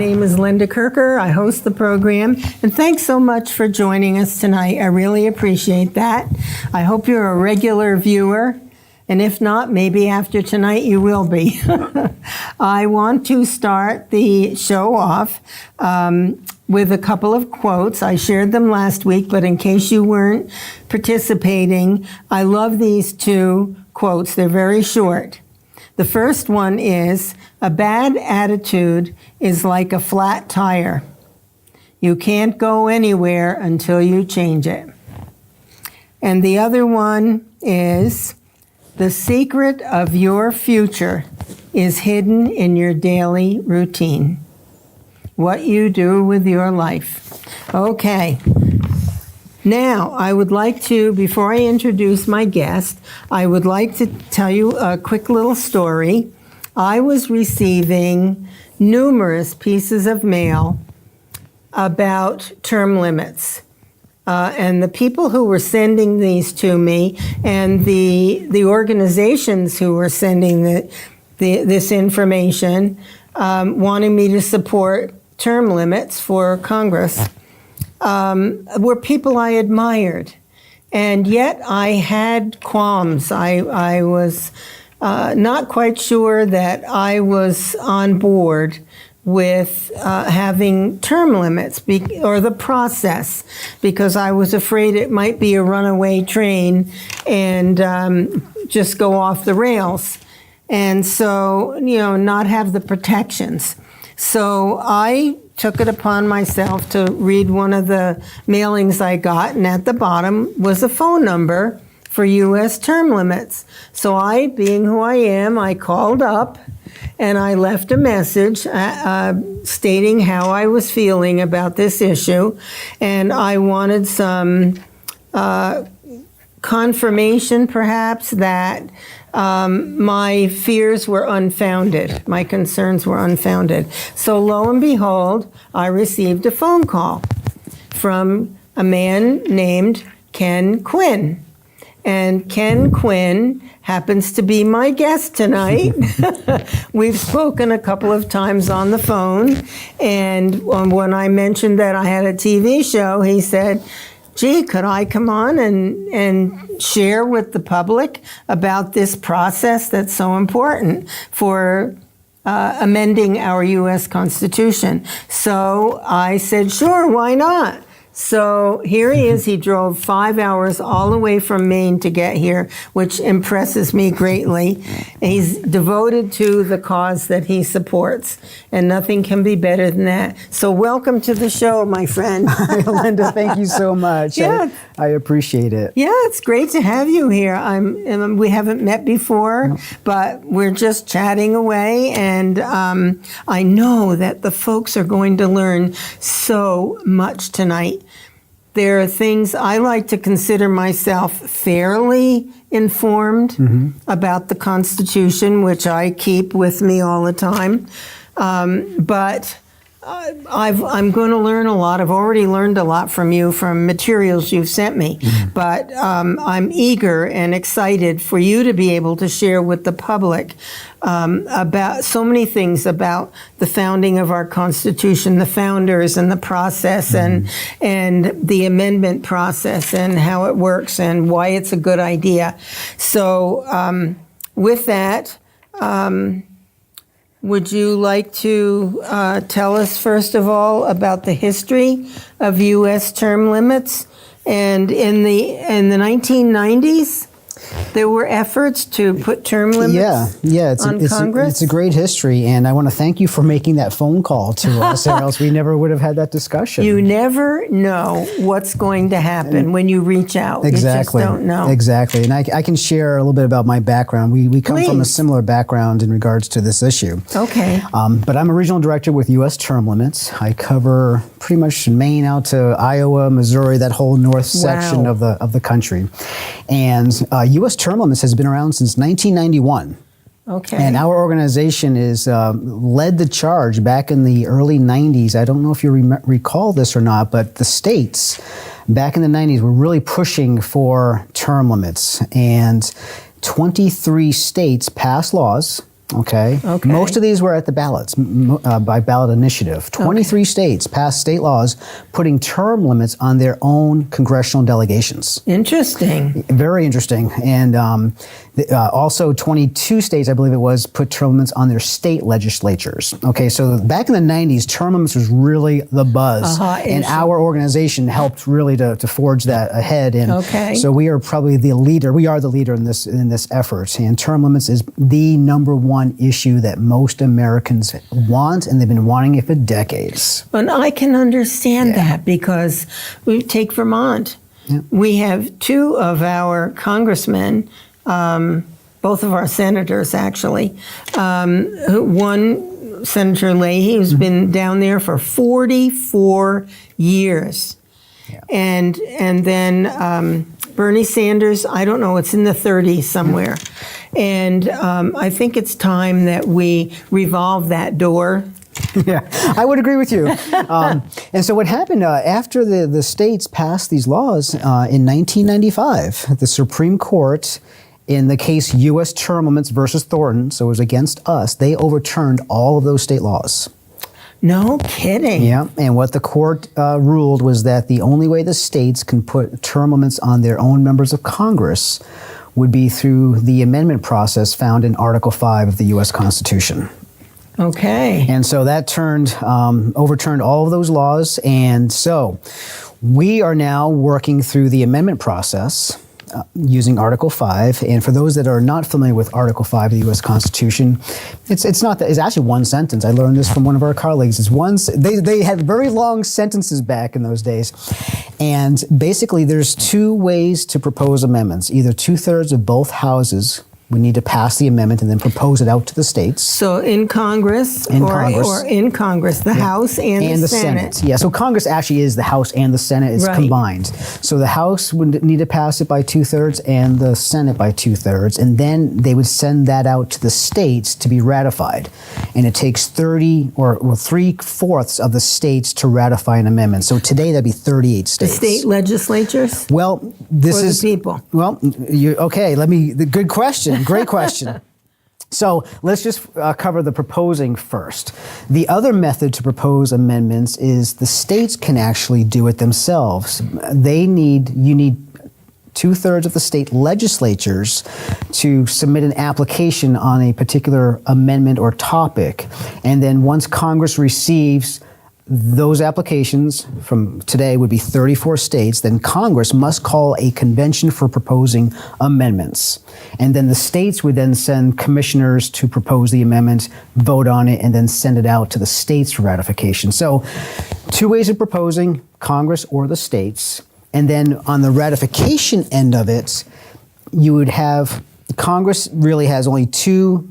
name is Linda Kirker. I host the program, and thanks so much for joining us tonight. I really appreciate that. I hope you're a regular viewer, and if not, maybe after tonight you will be. I want to start the show off with a couple of quotes. I shared them last week, but in case you weren't participating, I love these two quotes. They're very short. The first one is, "A bad attitude is like a flat tire. You can't go anywhere until you change it." And the other one is, "The secret of your future is hidden in your daily routine. What you do with your life." Okay. Now, I would like to, before I introduce my guest, I would like to tell you a quick little story. I was receiving numerous pieces of mail about term limits. And the people who were sending these to me and the organizations who were sending this information wanting me to support term limits for Congress were people I admired. And yet I had qualms. I was not quite sure that I was on board with having term limits or the process, because I was afraid it might be a runaway train and just go off the rails. And so, not have the protections. So I took it upon myself to read one of the mailings I got, and at the bottom was a phone number for U.S. term limits. So I, being who I am, I called up and I left a message stating how I was feeling about this issue, and I wanted some confirmation, perhaps, that my fears were unfounded, my concerns were unfounded. So lo and behold, I received a phone call from a man named Ken Quinn. And Ken Quinn happens to be my guest tonight. We've spoken a couple of times on the phone, and when I mentioned that I had a TV show, he said, "Gee, could I come on and share with the public about this process that's so important for amending our U.S. Constitution?" So I said, sure, why not? So here he is. He drove 5 hours all the way from Maine to get here, which impresses me greatly. And he's devoted to the cause that he supports, and nothing can be better than that. So welcome to the show, my friend. Linda, thank you so much. Yeah. I appreciate it. Yeah, it's great to have you here. We haven't met before, but we're just chatting away, and I know that the folks are going to learn so much tonight. There are things I like to consider myself fairly informed about the Constitution, which I keep with me all the time, but I'm going to learn a lot. I've already learned a lot from you, from materials you've sent me, but I'm eager and excited for you to be able to share with the public about so many things about the founding of our Constitution, the founders and the process, and the amendment process and how it works and why it's a good idea. So with that, would you like to tell us, first of all, about the history of U.S. term limits? And in the 1990s, there were efforts to put term limits on Congress? It's a great history, and I want to thank you for making that phone call to us, or else we never would have had that discussion. You never know what's going to happen when you reach out. Exactly. You just don't know. Exactly. And I can share a little bit about my background. We come from a Please. similar background in regards to this issue. Okay. But I'm a regional director with U.S. Term Limits. I cover pretty much Maine out to Iowa, Missouri, that whole north section of the country. And U.S. Term Limits has been around since 1991. Okay. And our organization is led the charge back in the early 90s. I don't know if you recall this or not, but the states back in the 90s were really pushing for term limits. And 23 states passed laws Okay. Most of these were at the ballots by ballot initiative. 23 states passed state laws putting term limits on their own congressional delegations. Interesting. Very interesting. And also 22 states, I believe it was, put term limits on their state legislatures. Okay, so back in the 90s, term limits was really the buzz. And our organization helped really to forge that ahead. And so we are probably the leader. We are the leader in this effort. And term limits is the number one issue that most Americans want, and they've been wanting it for decades. And I can understand that because we take Vermont. We have two of our congressmen, both of our senators actually. One, Senator Leahy, who's been down there for 44 years. And then Bernie Sanders, I don't know, it's in the 30s somewhere. And I think it's time that we revolve that door. Yeah, I would agree with you. And so what happened after the states passed these laws in 1995, the Supreme Court, in the case U.S. term limits versus Thornton, so it was against us, they overturned all of those state laws. No kidding. Yeah, and what the court ruled was that the only way the states can put term limits on their own members of Congress would be through the amendment process found in Article 5 of the U.S. Constitution. Okay. And so that overturned all of those laws. And so we are now working through the amendment process using Article 5. And for those that are not familiar with Article 5 of the U.S. Constitution, it's actually one sentence. I learned this from one of our colleagues. They had very long sentences back in those days. And basically there's two ways to propose amendments. Either 2/3 of both houses we need to pass the amendment and then propose it out to the states. So in Congress, the House and the Senate. Yeah, so Congress actually is the House and the Senate is combined. So the House would need to pass it by 2/3 and the Senate by 2/3, and then they would send that out to the states to be ratified. And it takes 3/4 of the states to ratify an amendment. So today that'd be 38 states. The state legislatures? Well, this is the people. Well, good question. Great question. So let's just cover the proposing first. The other method to propose amendments is the states can actually do it themselves. You need 2/3 of the state legislatures to submit an application on a particular amendment or topic. And then once Congress receives those applications, from today would be 34 states, then Congress must call a convention for proposing amendments. And then the states would then send commissioners to propose the amendment, vote on it, and then send it out to the states for ratification. So 2 ways of proposing, Congress or the states. And then on the ratification end of it, you would have, Congress really has only 2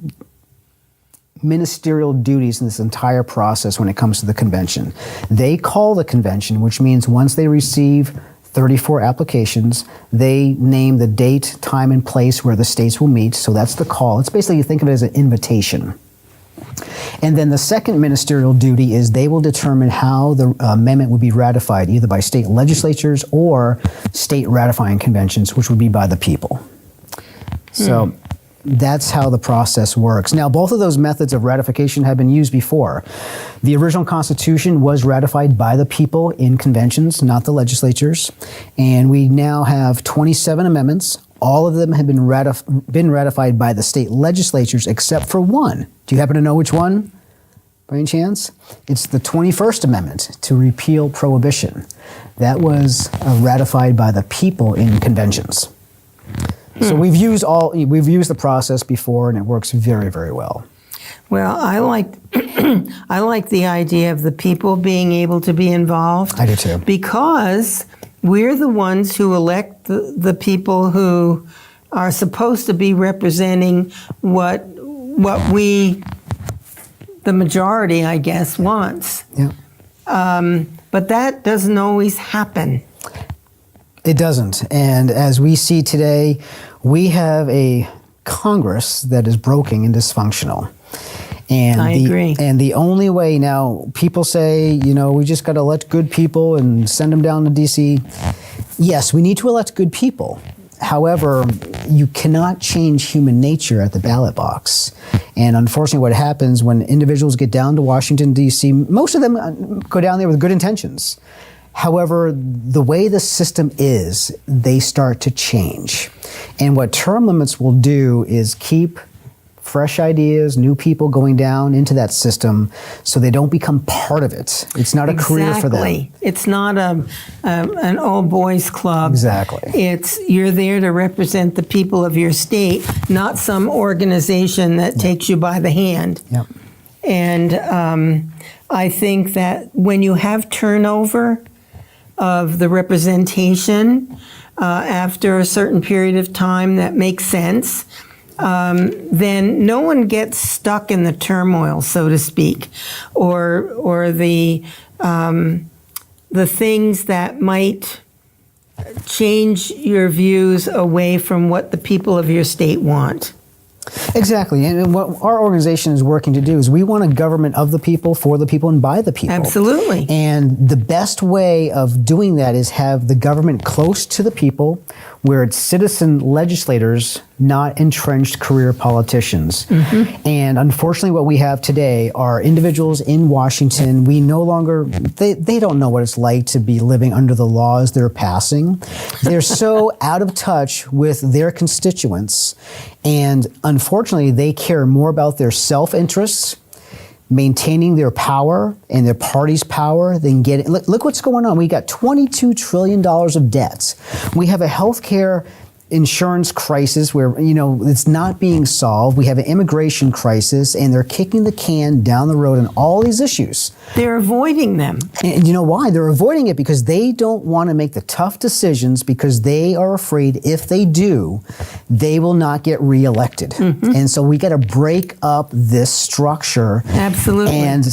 ministerial duties in this entire process when it comes to the convention. They call the convention, which means once they receive 34 applications, they name the date, time, and place where the states will meet. So that's the call. It's basically, you think of it as an invitation. And then the second ministerial duty is they will determine how the amendment would be ratified, either by state legislatures or state ratifying conventions, which would be by the people. So that's how the process works. Now, both of those methods of ratification have been used before. The original Constitution was ratified by the people in conventions, not the legislatures. And we now have 27 amendments. All of them have been ratified by the state legislatures except for one. Do you happen to know which one, by any chance? It's the 21st Amendment to repeal prohibition. That was ratified by the people in conventions. So we've used the process before, and it works very, very well. Well, I like the idea of the people being able to be involved. I do too. Because we're the ones who elect the people who are supposed to be representing what we, the majority, I guess, wants. Yeah. But that doesn't always happen. It doesn't. And as we see today, we have a Congress that is broken and dysfunctional. And I agree. And the only way now, people say, we just got to elect good people and send them down to D.C. Yes, we need to elect good people. However, you cannot change human nature at the ballot box. And unfortunately, what happens when individuals get down to Washington, D.C., most of them go down there with good intentions. However, the way the system is, they start to change. And what term limits will do is keep fresh ideas, new people going down into that system so they don't become part of it. It's not a career for them. It's not an old boys club. Exactly. You're there to represent the people of your state, not some organization that takes you by the hand. Yep. And I think that when you have turnover of the representation after a certain period of time that makes sense, then no one gets stuck in the turmoil, so to speak, or the things that might change your views away from what the people of your state want. Exactly. And what our organization is working to do is we want a government of the people, for the people, and by the people. Absolutely. And the best way of doing that is have the government close to the people, where it's citizen legislators, not entrenched career politicians. Mm-hmm. And unfortunately, what we have today are individuals in Washington. We no longer, they don't know what it's like to be living under the laws they're passing. They're so out of touch with their constituents. And unfortunately, they care more about their self-interests, maintaining their power and their party's power than getting. Look what's going on. We got $22 trillion of debts. We have a healthcare insurance crisis where, it's not being solved. We have an immigration crisis, and they're kicking the can down the road on all these issues. They're avoiding them. And you know why? They're avoiding it because they don't want to make the tough decisions, because they are afraid if they do, they will not get reelected. Mm-hmm. And so we got to break up this structure. Absolutely. And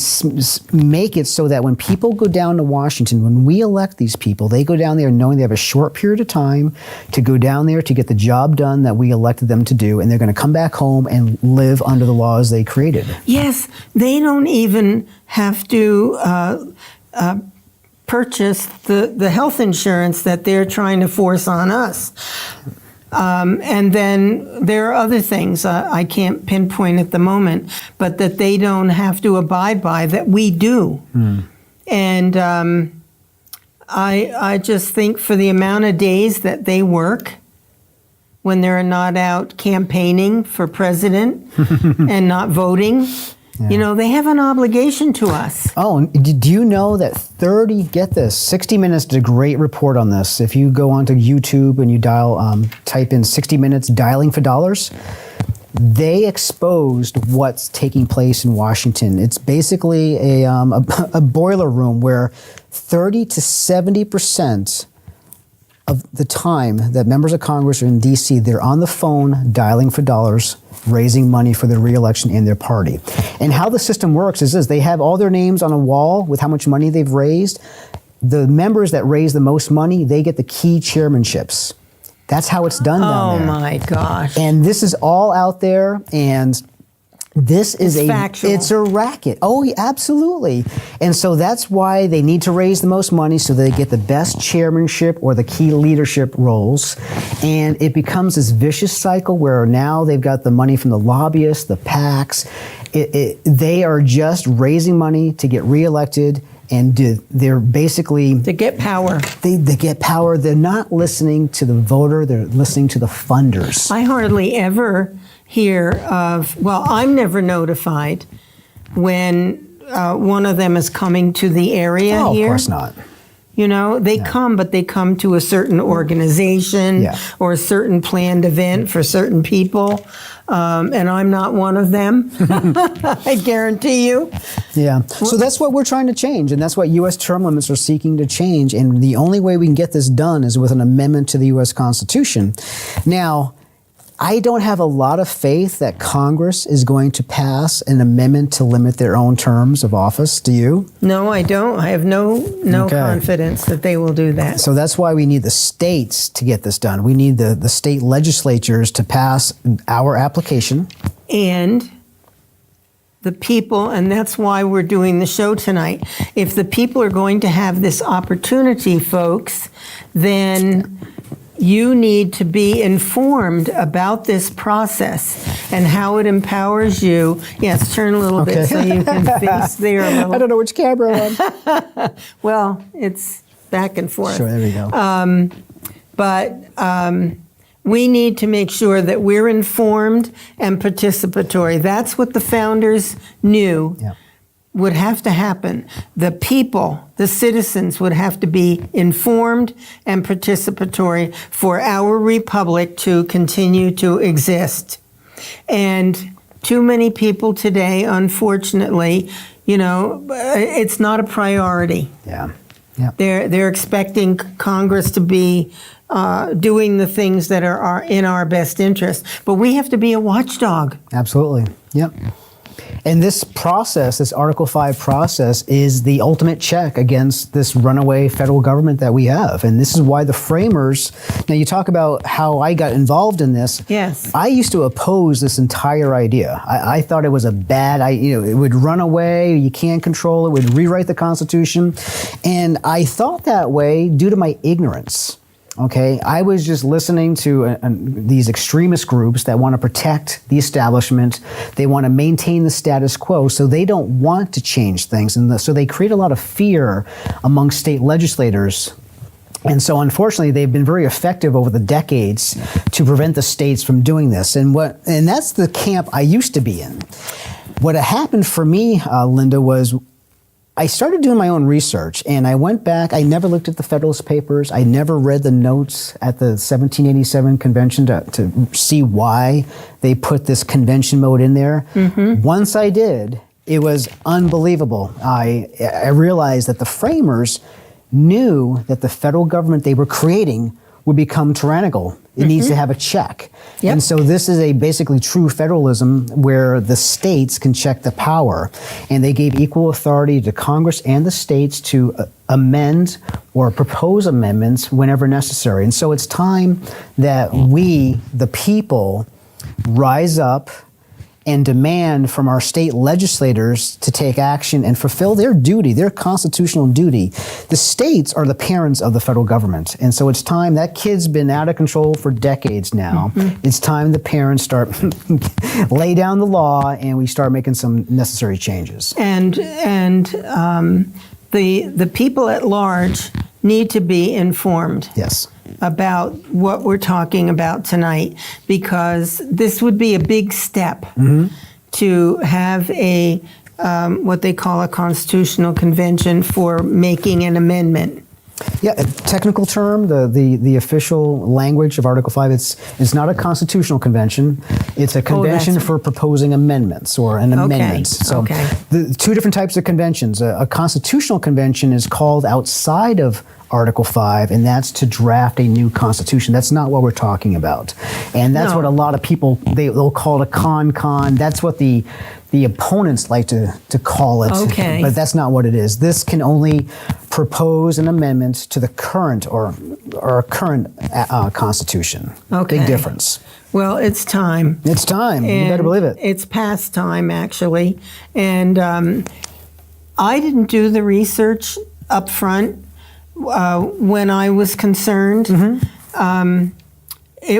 make it so that when people go down to Washington, when we elect these people, they go down there knowing they have a short period of time to go down there to get the job done that we elected them to do, and they're going to come back home and live under the laws they created. Yes, they don't even have to purchase the health insurance that they're trying to force on us. And then there are other things I can't pinpoint at the moment, but that they don't have to abide by that we do. And I just think for the amount of days that they work, when they're not out campaigning for president and not voting, they have an obligation to us. Oh, and do you know that 60 Minutes did a great report on this. If you go onto YouTube and you type in 60 Minutes dialing for dollars, they exposed what's taking place in Washington. It's basically a boiler room where 30 to 70% of the time that members of Congress are in D.C., they're on the phone dialing for dollars, raising money for their reelection in their party. And how the system works is this: they have all their names on a wall with how much money they've raised. The members that raise the most money, they get the key chairmanships. That's how it's done down there. Oh my gosh. And this is all out there, and it's factual. It's a racket. Oh, yeah, absolutely. And so that's why they need to raise the most money so they get the best chairmanship or the key leadership roles. And it becomes this vicious cycle where now they've got the money from the lobbyists, the PACs. They are just raising money to get reelected. And they're basically... to get power. They get power. They're not listening to the voter. They're listening to the funders. I hardly ever hear of... Well, I'm never notified when one of them is coming to the area here. Of course not. They come, but they come to a certain organization or a certain planned event for certain people. And I'm not one of them, I guarantee you. Yeah, so that's what we're trying to change, and that's what U.S. term limits are seeking to change, and the only way we can get this done is with an amendment to the U.S. Constitution. Now, I don't have a lot of faith that Congress is going to pass an amendment to limit their own terms of office. Do you? No, I don't. I have no confidence that they will do that. So that's why we need the states to get this done. We need the state legislatures to pass our application. And the people, and that's why we're doing the show tonight. If the people are going to have this opportunity, folks, then you need to be informed about this process and how it empowers you. Yes, turn a little bit so you can face there a little. I don't know which camera I'm on. Well, it's back and forth. Sure, there we go. But we need to make sure that we're informed and participatory. That's what the founders knew would have to happen. The people, the citizens, would have to be informed and participatory for our republic to continue to exist. And too many people today, unfortunately, it's not a priority. Yeah. They're expecting Congress to be doing the things that are in our best interest. But we have to be a watchdog. Absolutely. Yep. And this process, this Article 5 process, is the ultimate check against this runaway federal government that we have. And this is why the framers, now you talk about how I got involved in this. Yes. I used to oppose this entire idea. I thought it was a bad, it would run away, you can't control it, would rewrite the Constitution. And I thought that way due to my ignorance. Okay, I was just listening to these extremist groups that want to protect the establishment. They want to maintain the status quo, so they don't want to change things. And so they create a lot of fear among state legislators. And so unfortunately, they've been very effective over the decades to prevent the states from doing this. And that's the camp I used to be in. What happened for me, Linda, was I started doing my own research, and I went back. I never looked at the Federalist Papers. I never read the notes at the 1787 convention to see why they put this convention mode in there. Mm-hmm. Once I did, it was unbelievable. I realized that the framers knew that the federal government they were creating would become tyrannical. It needs to have a check. Yep. And so this is a basically true federalism where the states can check the power. And they gave equal authority to Congress and the states to amend or propose amendments whenever necessary. And so it's time that we, the people, rise up and demand from our state legislators to take action and fulfill their duty, their constitutional duty. The states are the parents of the federal government. And so it's time, that kid's been out of control for decades now. Mm-hmm. It's time the parents start lay down the law and we start making some necessary changes. And the people at large need to be informed. Yes. About what we're talking about tonight, because this would be a big step to have a what they call a constitutional convention for making an amendment. Yeah, a technical term, the official language of Article 5, it's not a constitutional convention. It's a convention for proposing amendments or an amendment. So the two different types of conventions. A constitutional convention is called outside of Article 5, and that's to draft a new constitution. That's not what we're talking about. And that's what a lot of people, they'll call it a con. That's what the opponents like to call it. Okay. But that's not what it is. This can only propose an amendment to the current or current Constitution. Okay. Big difference. Well, it's time. It's time. And you better believe it. It's past time, actually. And I didn't do the research up front when I was concerned. I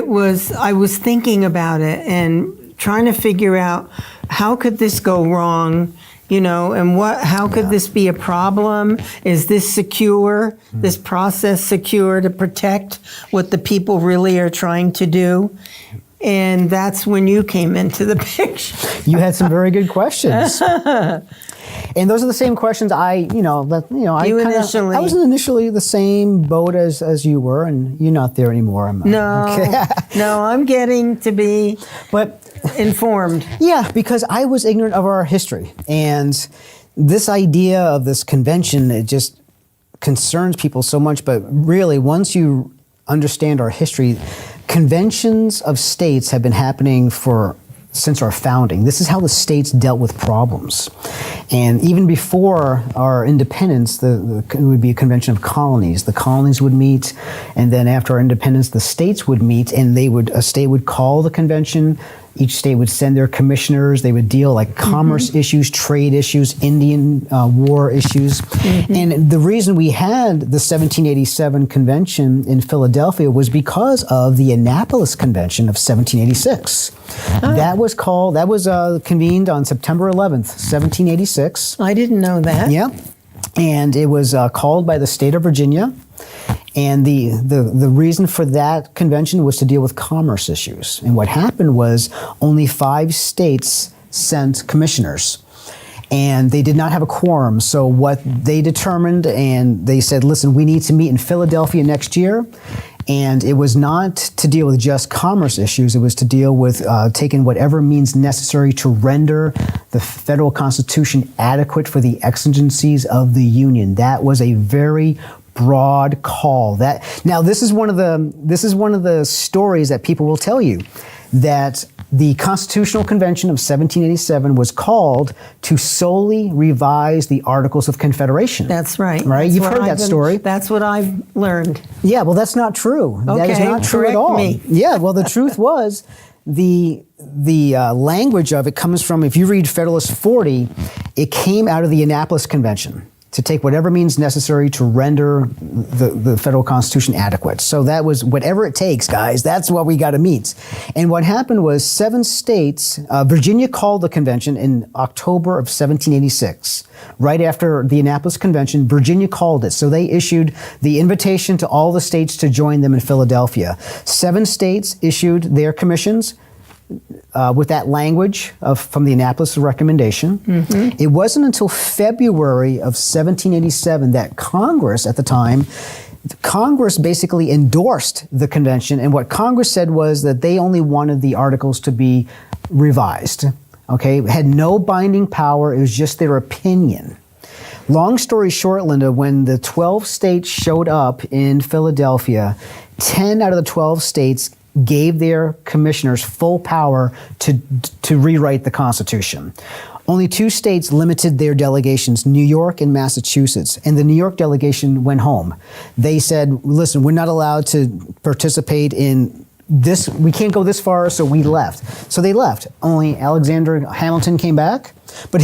was thinking about it and trying to figure out how could this go wrong, and how could this be a problem? Is this secure, this process secure to protect what the people really are trying to do? And that's when you came into the picture. You had some very good questions. And those are the same questions I was initially the same boat as you were, and you're not there anymore. No, I'm getting to be informed. Yeah, because I was ignorant of our history. And this idea of this convention, it just concerns people so much. But really, once you understand our history, conventions of states have been happening since our founding. This is how the states dealt with problems. And even before our independence, it would be a convention of colonies. The colonies would meet And then after our independence, the states would meet, and a state would call the convention. Each state would send their commissioners. They would deal like commerce issues, trade issues, Indian war issues. And the reason we had the 1787 convention in Philadelphia was because of the Annapolis Convention of 1786. That was convened on September 11th, 1786. I didn't know that. Yeah. And it was called by the state of Virginia. And the reason for that convention was to deal with commerce issues. And what happened was only 5 states sent commissioners. And they did not have a quorum. So what they determined, and they said, listen, we need to meet in Philadelphia next year. And it was not to deal with just commerce issues. It was to deal with taking whatever means necessary to render the federal Constitution adequate for the exigencies of the Union. That was a very broad call. This is one of the stories that people will tell you, that the Constitutional Convention of 1787 was called to solely revise the Articles of Confederation. That's right. Right? You've heard that story. That's what I've learned. Yeah, well, that's not true. That is not true at all. Me. Yeah, well, the truth was the language of it comes from, if you read Federalist 40, it came out of the Annapolis Convention, to take whatever means necessary to render the federal Constitution adequate. So that was whatever it takes, guys. That's what we got to meet. And what happened was 7 states, Virginia called the convention in October of 1786. Right after the Annapolis Convention, Virginia called it. So they issued the invitation to all the states to join them in Philadelphia. 7 states issued their commissions with that language from the Annapolis recommendation. It wasn't until February of 1787 that Congress, at the time, Congress basically endorsed the convention, and what Congress said was that they only wanted the articles to be revised. Okay, it had no binding power, it was just their opinion. Long story short, Linda, when the 12 states showed up in Philadelphia, 10 out of the 12 states gave their commissioners full power to rewrite the Constitution. Only 2 states limited their delegations, New York and Massachusetts, and the New York delegation went home. They said, listen, we're not allowed to participate in this, we can't go this far, so we left. So they left. Only Alexander Hamilton came back, but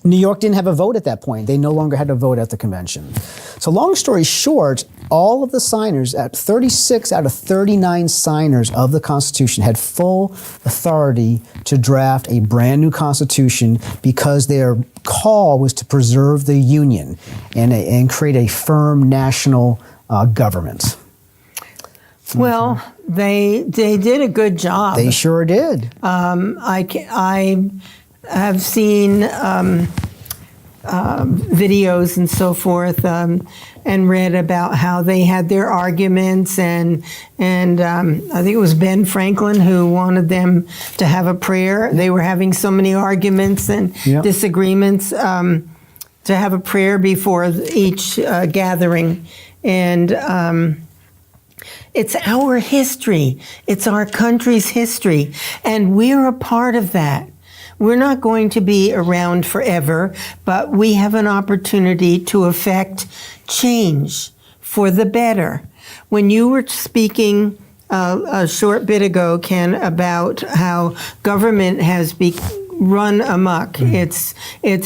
New York didn't have a vote at that point. They no longer had a vote at the convention. So long story short, all of the signers, 36 out of 39 signers of the Constitution had full authority to draft a brand new Constitution because their call was to preserve the Union and create a firm national government. Well, they did a good job. They sure did. I have seen videos and so forth, and read about how they had their arguments, and I think it was Ben Franklin who wanted them to have a prayer. They were having so many arguments and disagreements, to have a prayer before each gathering, and it's our history. It's our country's history, and we're a part of that. We're not going to be around forever, but we have an opportunity to affect change for the better. When you were speaking a short bit ago, Ken, about how government has run amok, it's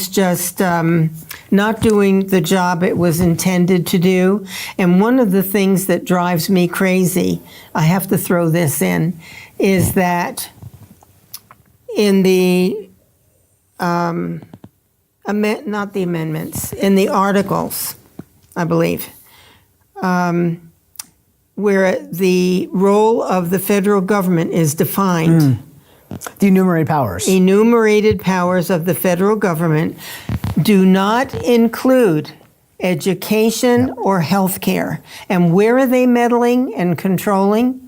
just not doing the job it was intended to do. And one of the things that drives me crazy, I have to throw this in, is that in the not the amendments, in the articles, I believe, where the role of the federal government is defined. The enumerated powers. Enumerated powers of the federal government do not include education or health care. And where are they meddling and controlling?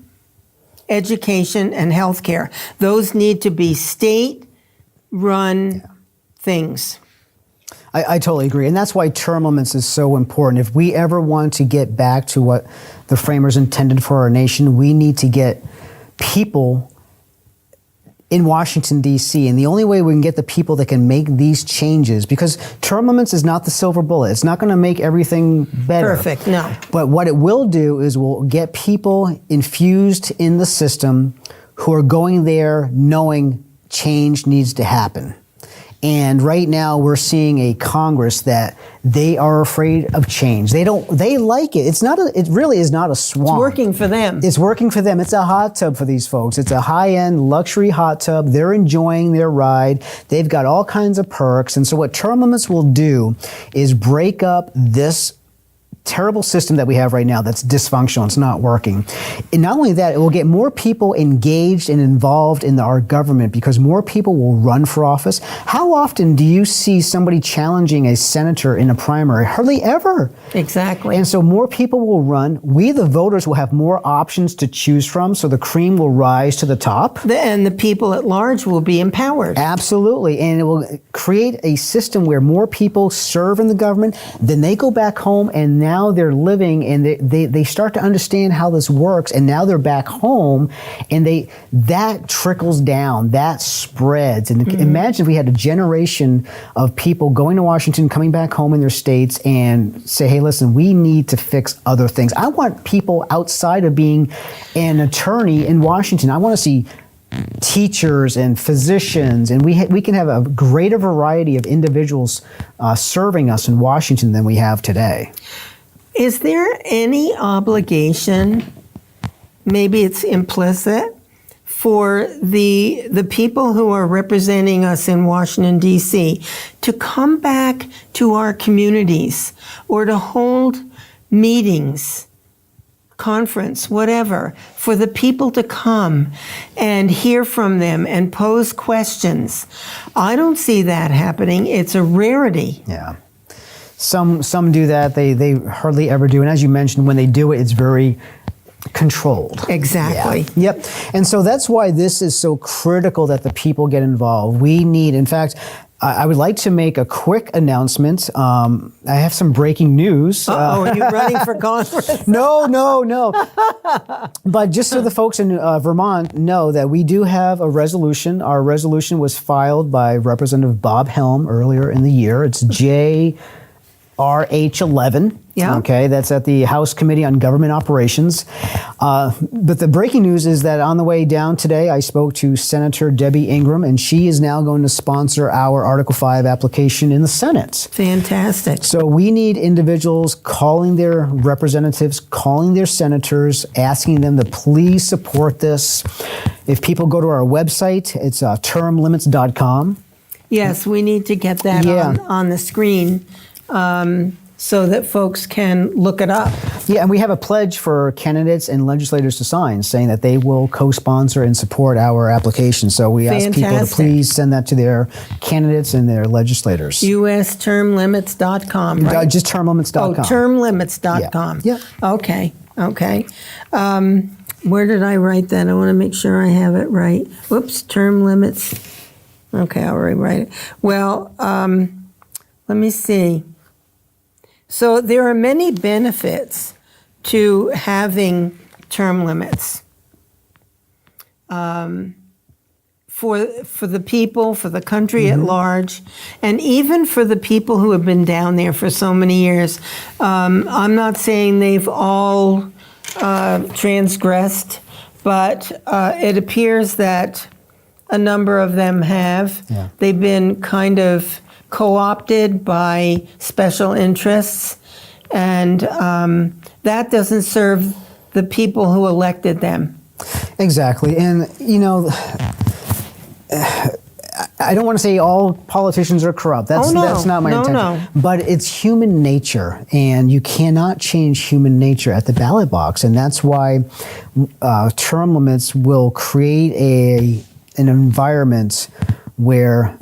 Education and health care. Those need to be state-run things. I totally agree. And that's why term limits is so important. If we ever want to get back to what the framers intended for our nation, we need to get people in Washington, D.C. And the only way we can get the people that can make these changes, because term limits is not the silver bullet. It's not going to make everything better. Perfect, no. But what it will do is we'll get people infused in the system who are going there knowing change needs to happen. And right now we're seeing a Congress that they are afraid of change. They like it. It really is not a swamp. It's working for them. It's working for them. It's a hot tub for these folks. It's a high-end luxury hot tub. They're enjoying their ride. They've got all kinds of perks. And so what term limits will do is break up this terrible system that we have right now that's dysfunctional. It's not working. And not only that, it will get more people engaged and involved in our government because more people will run for office. How often do you see somebody challenging a senator in a primary? Hardly ever. Exactly. And so more people will run. We, the voters, will have more options to choose from, so the cream will rise to the top. And the people at large will be empowered. Absolutely. And it will create a system where more people serve in the government, then they go back home and now they're living and they start to understand how this works, and now they're back home and that trickles down, that spreads. And imagine if we had a generation of people going to Washington, coming back home in their states and say, hey, listen, we need to fix other things. I want people outside of being an attorney in Washington. I want to see teachers and physicians, and we can have a greater variety of individuals serving us in Washington than we have today. Is there any obligation, maybe it's implicit, for the people who are representing us in Washington, D.C. to come back to our communities or to hold meetings, conference, whatever, for the people to come and hear from them and pose questions? I don't see that happening. It's a rarity. Yeah. Some do that. They hardly ever do. And as you mentioned, when they do it, it's very controlled. Exactly. Yeah. Yep. And so that's why this is so critical that the people get involved. We need, in fact, I would like to make a quick announcement. I have some breaking news. Are you running for Congress? No. But just so the folks in Vermont know that we do have a resolution. Our resolution was filed by Representative Bob Helm earlier in the year. It's RH11. Yeah. Okay, that's at the House Committee on Government Operations. But the breaking news is that on the way down today, I spoke to Senator Debbie Ingram, and she is now going to sponsor our Article 5 application in the Senate. Fantastic. So we need individuals calling their representatives, calling their senators, asking them to please support this. If people go to our website, it's termlimits.com. Yes, we need to get that on the screen. So that folks can look it up. Yeah, and we have a pledge for candidates and legislators to sign saying that they will co-sponsor and support our application. So we ask people to please send that to their candidates and their legislators. UStermlimits.com, right? Just termlimits.com. Oh, termlimits.com. Yeah. Okay. Where did I write that? I want to make sure I have it right. Whoops, term limits. Okay, I'll rewrite it. Well, let me see. So there are many benefits to having term limits for the people, for the country at large, and even for the people who have been down there for so many years. I'm not saying they've all transgressed, but it appears that a number of them have. Yeah. They've been kind of co-opted by special interests, and that doesn't serve the people who elected them. Exactly. And, you know, I don't want to say all politicians are corrupt. That's not my intention. No. But it's human nature, and you cannot change human nature at the ballot box. And that's why term limits will create an environment where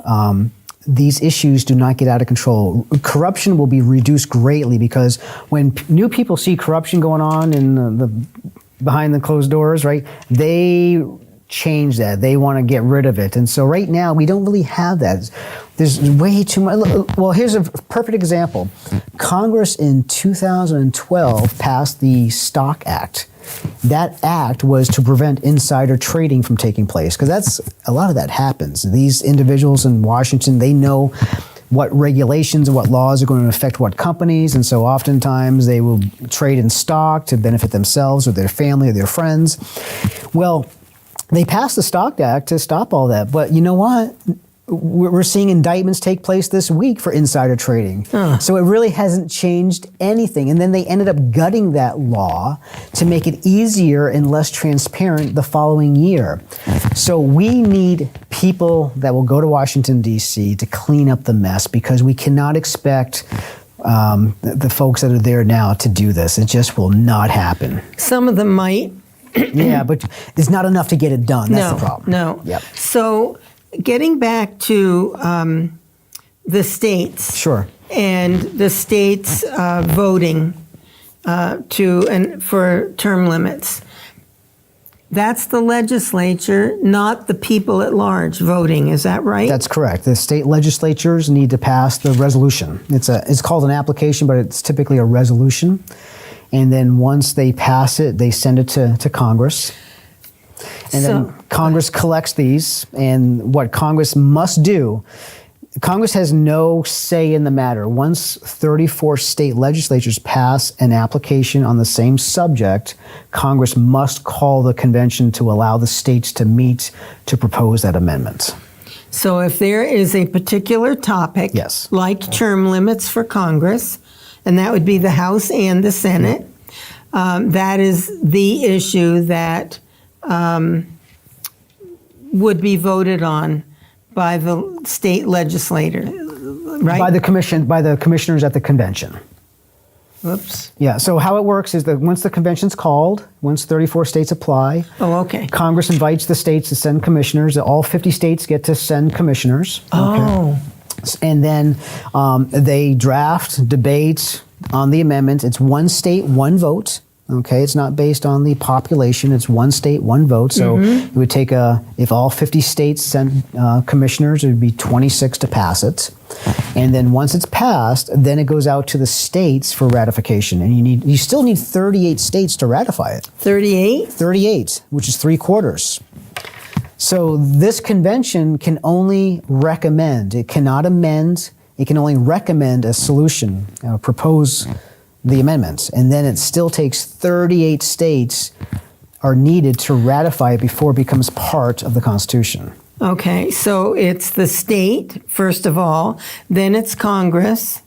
these issues do not get out of control. Corruption will be reduced greatly because when new people see corruption going on in the behind the closed doors, right? They change that. They want to get rid of it. And so right now, we don't really have that. There's way too much. Well, here's a perfect example. Congress in 2012 passed the Stock Act. That act was to prevent insider trading from taking place, because a lot of that happens. These individuals in Washington, they know what regulations and what laws are going to affect what companies, and so oftentimes they will trade in stock to benefit themselves or their family or their friends. Well, they passed the Stock Act to stop all that, but you know what? We're seeing indictments take place this week for insider trading. So it really hasn't changed anything. And then they ended up gutting that law to make it easier and less transparent the following year. So we need people that will go to Washington, D.C. to clean up the mess, because we cannot expect the folks that are there now to do this. It just will not happen. Some of them might. Yeah, but it's not enough to get it done. That's the problem. No. Yep. So getting back to the states. Sure. And the states voting for term limits. That's the legislature, not the people at large voting. Is that right? That's correct. The state legislatures need to pass the resolution. It's called an application, but it's typically a resolution. And then once they pass it, they send it to Congress. And then Congress collects these, and what Congress must do, Congress has no say in the matter. Once 34 state legislatures pass an application on the same subject, Congress must call the convention to allow the states to meet to propose that amendment. So if there is a particular topic, yes, like term limits for Congress, and that would be the House and the Senate, that is the issue that would be voted on by the state legislator, right? By the commissioners at the convention. Whoops. Yeah, so how it works is that once the convention's called, once 34 states apply, Congress invites the states to send commissioners. All 50 states get to send commissioners. Oh. Okay. And then they draft, debate on the amendment. It's one state, one vote. Okay, it's not based on the population. It's one state, one vote. So it would take if all 50 states sent commissioners, it would be 26 to pass it. And then once it's passed, then it goes out to the states for ratification. And you still need 38 states to ratify it. 38? 38, which is 3/4. So this convention can only recommend. It cannot amend. It can only recommend a solution, propose the amendments, and then it still takes 38 states are needed to ratify it before it becomes part of the Constitution. Okay, so it's the state, first of all, then it's Congress,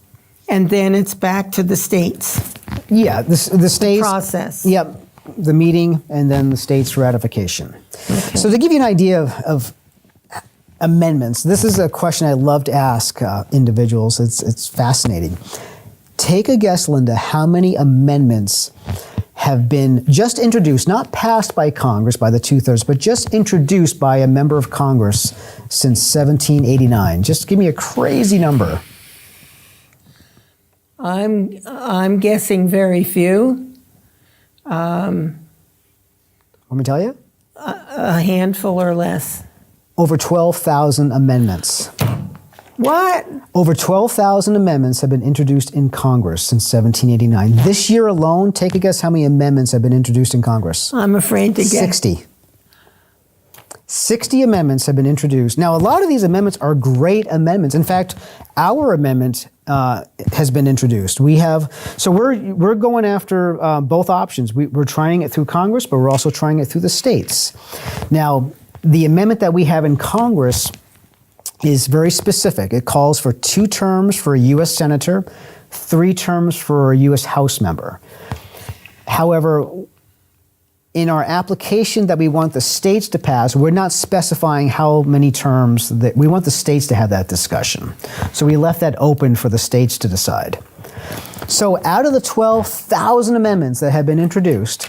and then it's back to the states. Yeah, the states. The process. Yep, the meeting, and then the states' ratification. Okay. So to give you an idea of amendments, this is a question I love to ask individuals. It's fascinating. Take a guess, Linda, how many amendments have been just introduced, not passed by Congress by the 2/3, but just introduced by a member of Congress since 1789? Just give me a crazy number. I'm guessing very few. Want me to tell you? A handful or less. Over 12,000 amendments. What? Over 12,000 amendments have been introduced in Congress since 1789. This year alone, take a guess how many amendments have been introduced in Congress? I'm afraid to guess. 60. 60 amendments have been introduced. Now, a lot of these amendments are great amendments. In fact, our amendment has been introduced. We're going after both options. We're trying it through Congress, but we're also trying it through the states. Now, the amendment that we have in Congress is very specific. It calls for 2 terms for a U.S. Senator, 3 terms for a U.S. House member. However, in our application that we want the states to pass, we're not specifying how many terms. That we want the states to have that discussion. So we left that open for the states to decide. So out of the 12,000 amendments that have been introduced,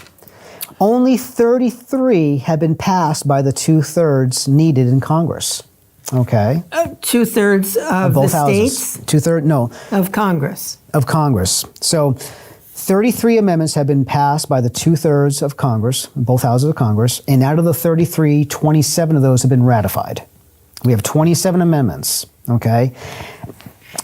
only 33 have been passed by the 2/3 needed in Congress. Okay. 2/3 of both the houses. states? 2/3, no. Of Congress. Of Congress. So 33 amendments have been passed by the 2/3 of Congress, both houses of Congress, and out of the 33, 27 of those have been ratified. We have 27 amendments, okay?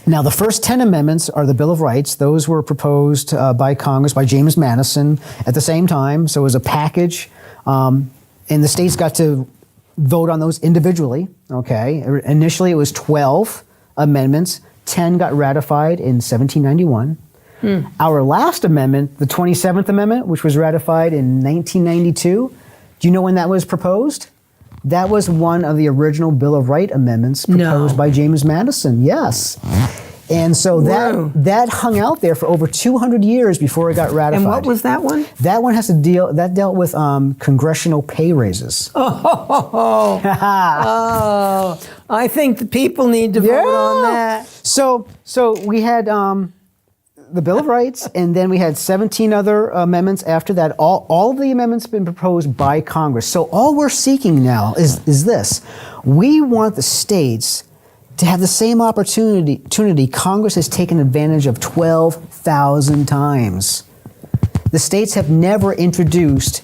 Now, the first 10 amendments are the Bill of Rights. Those were proposed by Congress, by James Madison at the same time, so it was a package, and the states got to vote on those individually, okay? Initially, it was 12 amendments. 10 got ratified in 1791. Our last amendment, the 27th Amendment, which was ratified in 1992, do you know when that was proposed? That was one of the original Bill of Rights amendments proposed by James Madison, yes. And so that hung out there for over 200 years before it got ratified. And what was that one? That one dealt with congressional pay raises. Oh, I think the people need to vote on that. So we had the Bill of Rights, and then we had 17 other amendments after that. All of the amendments have been proposed by Congress. So all we're seeking now is this. We want the states to have the same opportunity Congress has taken advantage of 12,000 times. The states have never introduced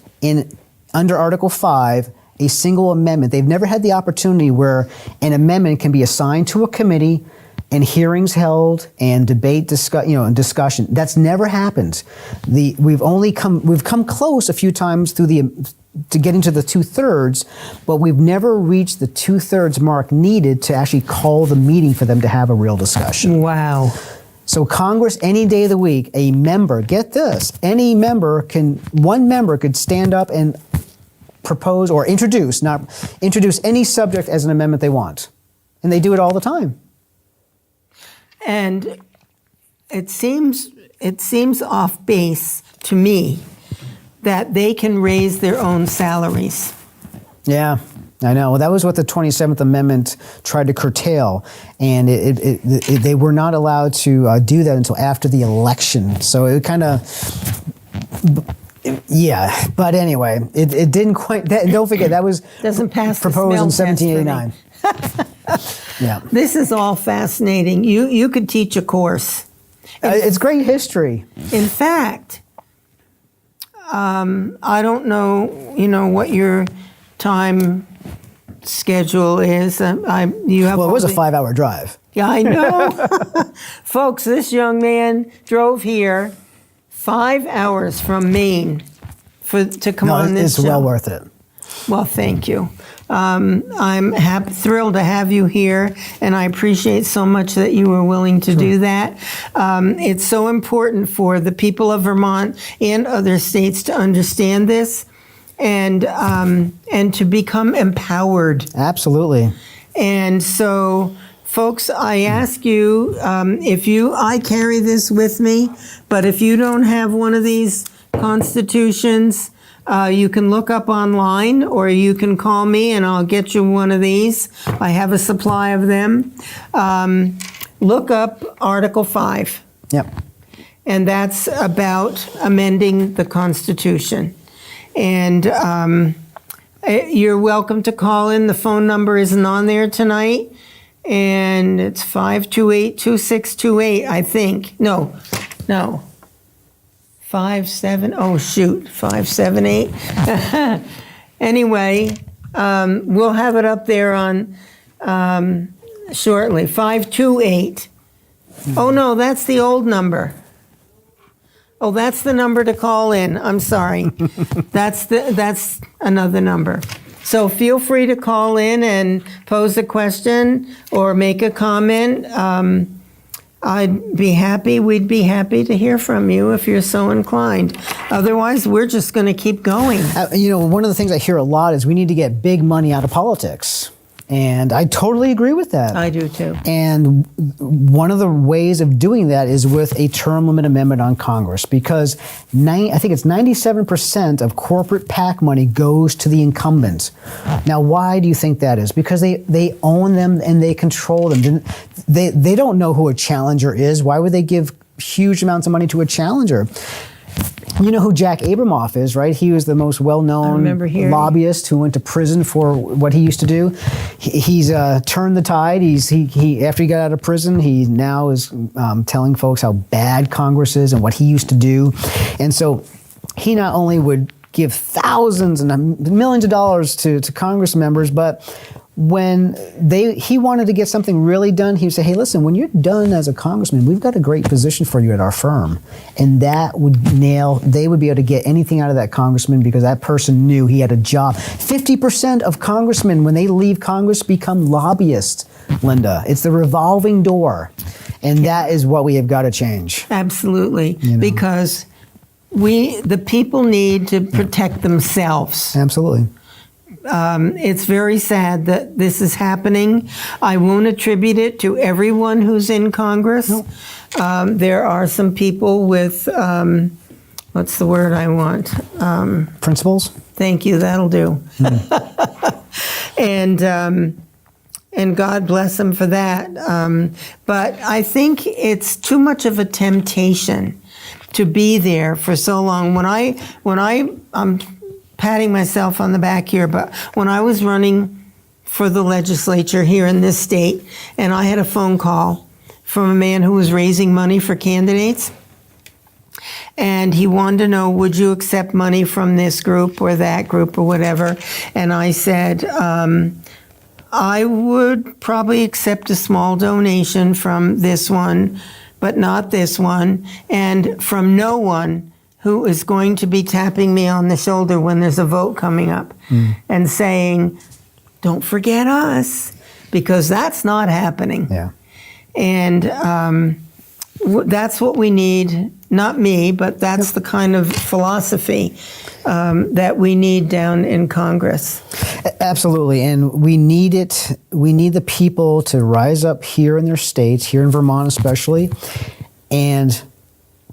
under Article 5 a single amendment. They've never had the opportunity where an amendment can be assigned to a committee and hearings held and debate, and discussion. That's never happened. We've come close a few times to getting to the 2/3, but we've never reached the 2/3 mark needed to actually call the meeting for them to have a real discussion. Wow. So Congress, any day of the week, a member, get this, one member could stand up and propose or introduce any subject as an amendment they want. And they do it all the time. And it seems off base to me that they can raise their own salaries. Yeah, I know. Well, that was what the 27th Amendment tried to curtail, and they were not allowed to do that until after the election. So it kind of, yeah. But anyway, it didn't quite. Don't forget that was proposed in 1789. Yeah. This is all fascinating. You could teach a course. It's great history. In fact, I don't know, what your time schedule is. It was a 5-hour drive. Yeah, I know. Folks, this young man drove here 5 hours from Maine to come on this show. It's well worth it. Well, thank you. I'm thrilled to have you here, and I appreciate so much that you were willing to do that. It's so important for the people of Vermont and other states to understand this and to become empowered. Absolutely. And so, folks, I ask you, I carry this with me, but if you don't have one of these constitutions, you can look up online, or you can call me and I'll get you one of these. I have a supply of them. Look up Article 5. Yep. And that's about amending the Constitution. And you're welcome to call in. The phone number isn't on there tonight. And it's 528-2628, I think. No. 578. Anyway, we'll have it up there on shortly. 528. Oh no, that's the old number. Oh, that's the number to call in. I'm sorry. That's another number. So feel free to call in and pose a question or make a comment. We'd be happy to hear from you if you're so inclined. Otherwise, we're just going to keep going. One of the things I hear a lot is we need to get big money out of politics. And I totally agree with that. I do too. And one of the ways of doing that is with a term limit amendment on Congress, because I think it's 97% of corporate PAC money goes to the incumbent. Now, why do you think that is? Because they own them and they control them. They don't know who a challenger is. Why would they give huge amounts of money to a challenger? You know who Jack Abramoff is, right? He was the most well-known lobbyist who went to prison for what he used to do. He's turned the tide. He after he got out of prison, he now is telling folks how bad Congress is and what he used to do. And so he not only would give thousands and millions of dollars to Congress members, but when he wanted to get something really done, he would say, hey, listen, when you're done as a congressman, we've got a great position for you at our firm. And that would they would be able to get anything out of that congressman because that person knew he had a job. 50% of congressmen, when they leave Congress, become lobbyists, Linda. It's the revolving door. And that is what we have got to change. Absolutely. Because the people need to protect themselves. Absolutely. It's very sad that this is happening. I won't attribute it to everyone who's in Congress. Nope. There are some people with, what's the word I want? Principles? Thank you, that'll do. And God bless them for that. But I think it's too much of a temptation to be there for so long. I'm patting myself on the back here, but when I was running for the legislature here in this state, and I had a phone call from a man who was raising money for candidates, and he wanted to know, would you accept money from this group or that group or whatever? And I said, I would probably accept a small donation from this one, but not this one, and from no one who is going to be tapping me on the shoulder when there's a vote coming up and saying, don't forget us, because that's not happening. Yeah. And that's what we need, not me, but that's the kind of philosophy that we need down in Congress. Absolutely, and we need it. We need the people to rise up here in their states, here in Vermont especially, and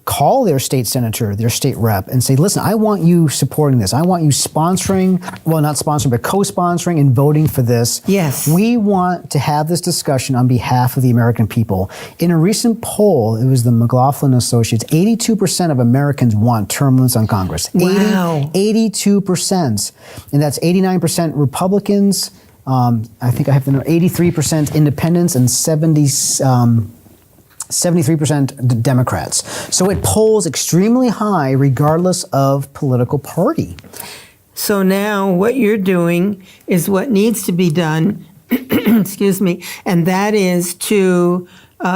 call their state senator, their state rep, and say, listen, I want you supporting this. I want you sponsoring, well, not sponsoring, but co-sponsoring and voting for this. Yes. We want to have this discussion on behalf of the American people. In a recent poll, it was the McLaughlin Associates, 82% of Americans want term limits on Congress. Wow. 82%. And that's 89% Republicans, I think I have the number, 83% independents, and 73% Democrats. So it polls extremely high regardless of political party. So now what you're doing is what needs to be done, excuse me, and that is to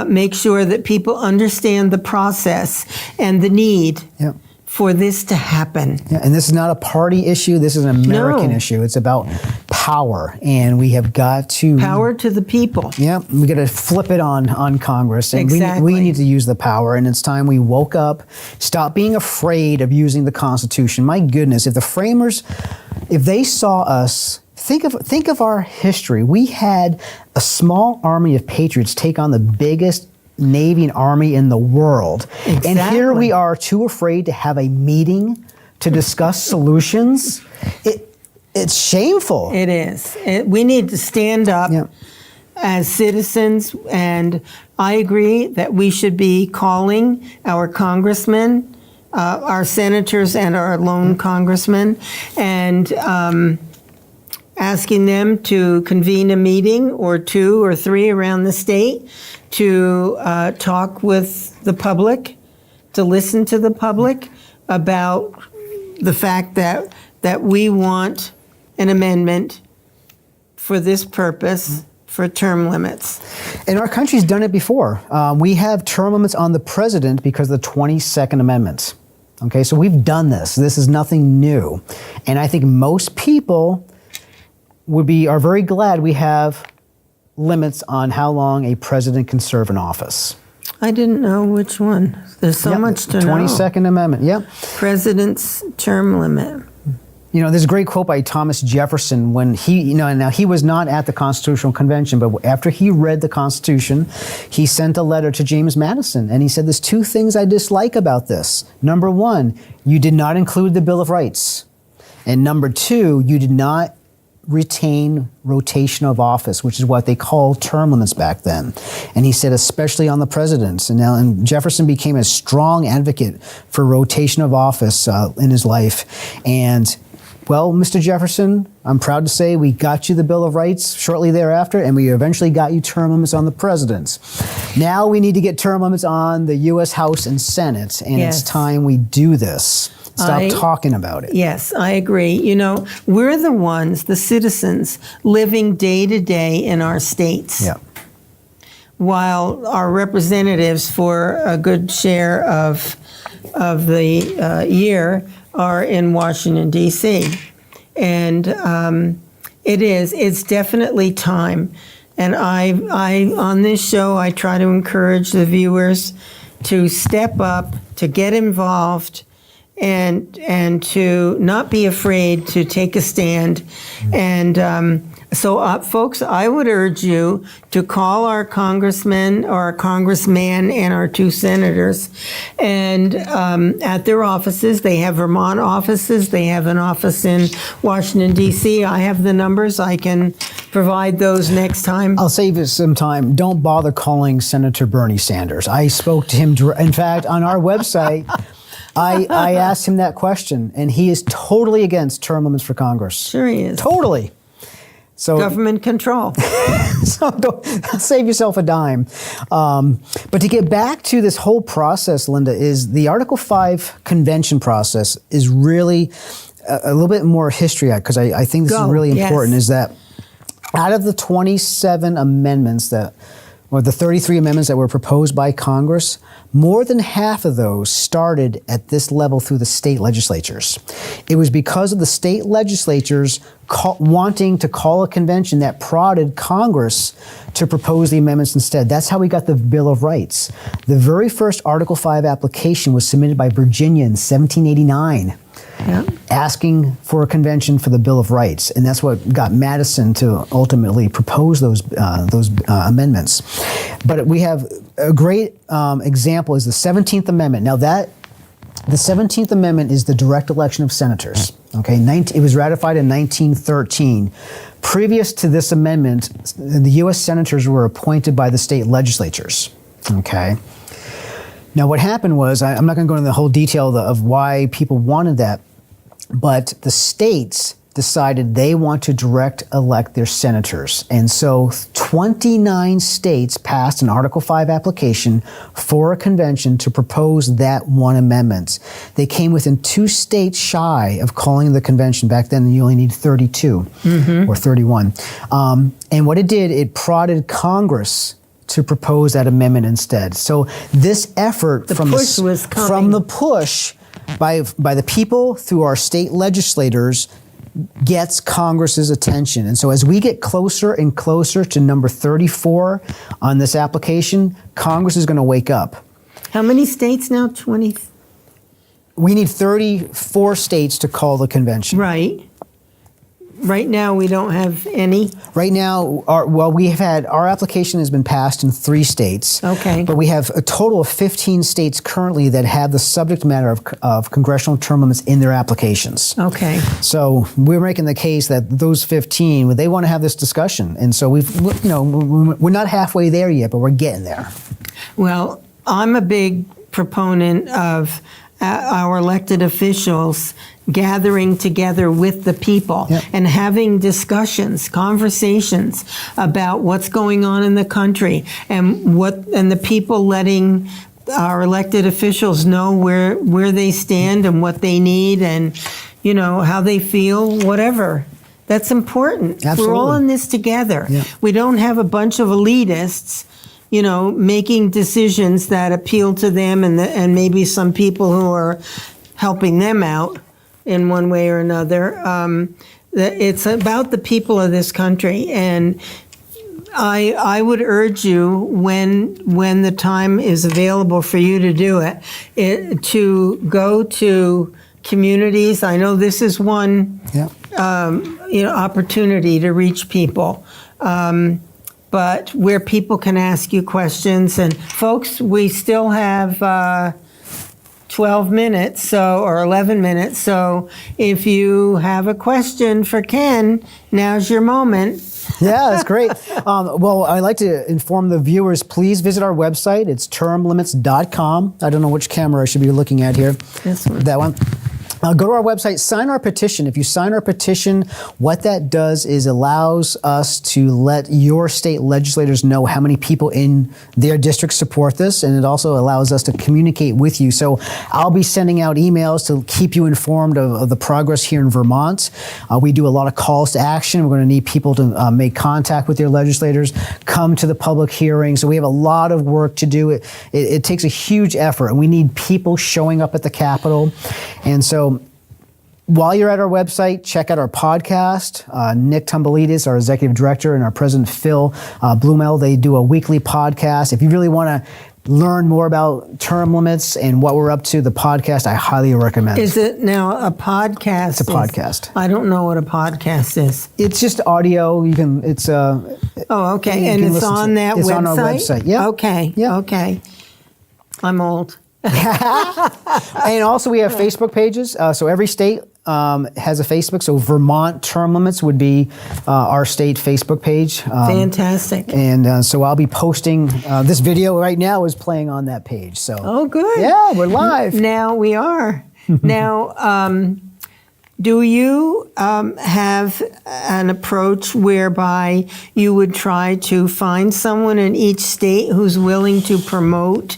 make sure that people understand the process and the need for this to happen. Yeah, and this is not a party issue. This is an American issue. It's about power, and we have got to... Power to the people. Yeah, we got to flip it on Congress. And Exactly. we need to use the power, and it's time we woke up, stop being afraid of using the Constitution. My goodness, if the framers, if they saw us... Think of our history. We had a small army of patriots take on the biggest Navy and Army in the world. Exactly. And here we are too afraid to have a meeting to discuss solutions. It's shameful. It is. We need to stand up as citizens, and I agree that we should be calling our congressmen, our senators and our lone congressmen, and asking them to convene a meeting or 2 or 3 around the state to talk with the public, to listen to the public about the fact that we want an amendment for this purpose, for term limits. And our country's done it before. We have term limits on the president because of the 22nd Amendment. Okay, so we've done this. This is nothing new. And I think most people are very glad we have limits on how long a president can serve in office. I didn't know which one. There's so much to know. 22nd Amendment, yep. President's term limit. You know, there's a great quote by Thomas Jefferson when now he was not at the Constitutional Convention, but after he read the Constitution, he sent a letter to James Madison, and he said, there's 2 things I dislike about this. Number 1, you did not include the Bill of Rights. And number 2, you did not retain rotation of office, which is what they called term limits back then. And he said, especially on the presidents. And Jefferson became a strong advocate for rotation of office in his life. And well, Mr. Jefferson, I'm proud to say we got you the Bill of Rights shortly thereafter, and we eventually got you term limits on the presidents. Now we need to get term limits on the U.S. House and Senate, and Yes. it's time we do this. Stop talking about it. Yes, I agree. You know, we're the ones, the citizens, living day to day in our states. Yeah. While our representatives for a good share of the year are in Washington, D.C. And it's definitely time. And I on this show, I try to encourage the viewers to step up, to get involved, and to not be afraid to take a stand. And so, folks, I would urge you to call our congressmen or our congressman and our two senators, and at their offices. They have Vermont offices. They have an office in Washington, D.C. I have the numbers. I can provide those next time. I'll save you some time. Don't bother calling Senator Bernie Sanders. I spoke to him. In fact, on our website, I asked him that question, and he is totally against term limits for Congress. Sure he is. Totally. So Government control. So don't save yourself a dime. But to get back to this whole process, Linda, is the Article 5 convention process is really a little bit more history, because I think this is really important, yes. is that out of the 27 amendments or the 33 amendments that were proposed by Congress, more than half of those started at this level through the state legislatures. It was because of the state legislatures wanting to call a convention that prodded Congress to propose the amendments instead. That's how we got the Bill of Rights. The very first Article 5 application was submitted by Virginia in 1789. Yeah. Asking for a convention for the Bill of Rights, and that's what got Madison to ultimately propose those amendments. But we have a great example is the 17th Amendment. Now the 17th Amendment is the direct election of senators. Okay, it was ratified in 1913. Previous to this amendment, the U.S. senators were appointed by the state legislatures. Okay. Now, what happened was, I'm not going to go into the whole detail of why people wanted that, but the states decided they want to direct elect their senators. And so 29 states passed an Article 5 application for a convention to propose that one amendment. They came within 2 states shy of calling the convention. Back then, you only need 32 or 31. And what it did, it prodded Congress to propose that amendment instead. So this effort from the push by the people through our state legislators gets Congress's attention. And so as we get closer and closer to number 34 on this application, Congress is going to wake up. How many states now? 20? We need 34 states to call the convention. Right. Right now, we don't have any. Right now, our application has been passed in 3 states. Okay. But we have a total of 15 states currently that have the subject matter of congressional term limits in their applications. Okay. So we're making the case that those 15, they want to have this discussion. And so we're not halfway there yet, but we're getting there. Well, I'm a big proponent of our elected officials gathering together with the people and having discussions, conversations about what's going on in the country, and the people letting our elected officials know where they stand and what they need, and how they feel, whatever. That's important. Absolutely. We're all in this together. Yeah. We don't have a bunch of elitists making decisions that appeal to them and maybe some people who are helping them out in one way or another. It's about the people of this country, and I would urge you, when the time is available for you to do it, to go to communities. I know this is one opportunity to reach people. But where people can ask you questions. And folks, we still have 12 minutes, or 11 minutes. So if you have a question for Ken, now's your moment. Yeah, that's great. Well, I'd like to inform the viewers, please visit our website. It's termlimits.com. I don't know which camera I should be looking at here. This one. That one. Go to our website, sign our petition. If you sign our petition, what that does is allows us to let your state legislators know how many people in their district support this, and it also allows us to communicate with you. So I'll be sending out emails to keep you informed of the progress here in Vermont. We do a lot of calls to action. We're going to need people to make contact with their legislators, come to the public hearing. So we have a lot of work to do. It takes a huge effort, and we need people showing up at the Capitol. And so while you're at our website, check out our podcast. Nick Tumbalidis, our executive director, and our president, Phil Blumel, they do a weekly podcast. If you really want to learn more about term limits and what we're up to, the podcast, I highly recommend. Is it now a podcast? It's a podcast. I don't know what a podcast is. It's just audio. You can, it's Oh, okay. And it's on that website? It's on our website, yeah. Okay, Yeah. okay. I'm old. And also we have Facebook pages. So every state has a Facebook. So Vermont Term Limits would be our state Facebook page. Fantastic. And so I'll be posting, this video right now is playing on that page. So Oh, good. yeah, we're live. Now we are. Now, do you have an approach whereby you would try to find someone in each state who's willing to promote?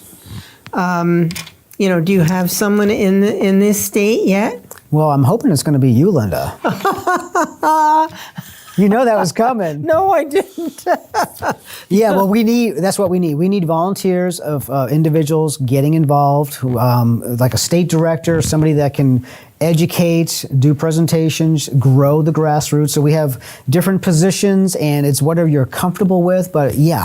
Do you have someone in this state yet? Well, I'm hoping it's going to be you, Linda. You know that was coming. No, I didn't. Yeah, well, that's what we need. We need volunteers of individuals getting involved, who, like a state director, somebody that can educate, do presentations, grow the grassroots. So we have different positions, and it's whatever you're comfortable with. But yeah,